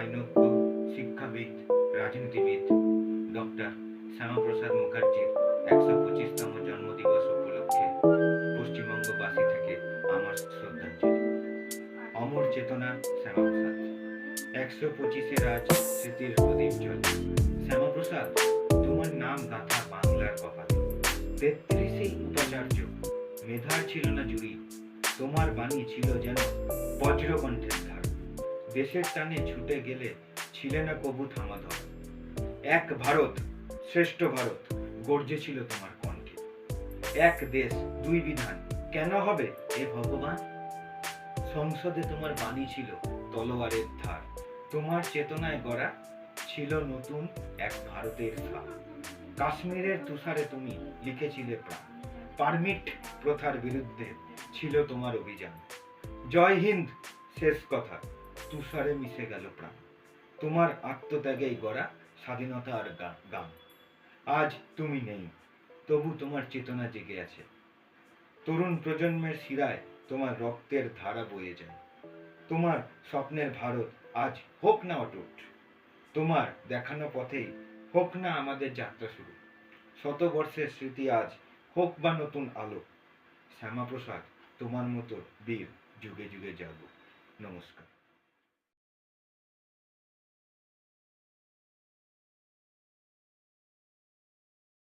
আইনজ্ঞ, শিক্ষাবিদ, রাজনীতিবিদ ডক্টর শ্যামাপ্রসাদ মুখার্জির ১২৫তম জন্মদিবস উপলক্ষে পশ্চিমবঙ্গবাসী থেকে আমার শ্রদ্ধাঞ্জলি। অমর চেতনা শ্যামাপ্রসাদ। ১২৫ আজ স্মৃতির প্রদীপ জ্বলে। শ্যামাপ্রসাদ, তোমার নাম গাথা বাংলার কপালে। ৩৩ উপাচার্য, মেধার ছিল না জুড়ি। তোমার বাণী ছিল যেন বজ্রকণ্ঠের ধার। দেশের টানে ছুটে গেলে ছিলে না কবু থামাধর। এক ভারত, শ্রেষ্ঠ ভারত গর্জেছিল তোমার কণ্ঠে। এক দেশ, দুই বিধান, কেন হবে এ ভগবান? সংসদে তোমার বাণী ছিল তলোয়ারের ধার। তোমার চেতনায় গড়া ছিল নতুন এক ভারতের ধার। কাশ্মীরের তুষারে তুমি লিখেছিলে প্রাণ। পারমিট প্রথার বিরুদ্ধে ছিল তোমার অভিযান। জয় হিন্দ শেষ কথা, তুষারে মিশে গেল প্রাণ। তোমার আত্মত্যাগেই গড়া স্বাধীনতা আর গান। আজ তুমি নেই, তবু তোমার চেতনা জেগে আছে। তরুণ প্রজন্মের শিরায় তোমার রক্তের ধারা বয়ে যায়। তোমার স্বপ্নের ভারত আজ হোক না অটুট। তোমার দেখানো পথেই হোক না আমাদের যাত্রা শুরু। শতবর্ষের স্মৃতি আজ হোক বা নতুন আলো। শ্যামাপ্রসাদ, তোমার মতো বীর যুগে যুগে জাগুক। নমস্কার।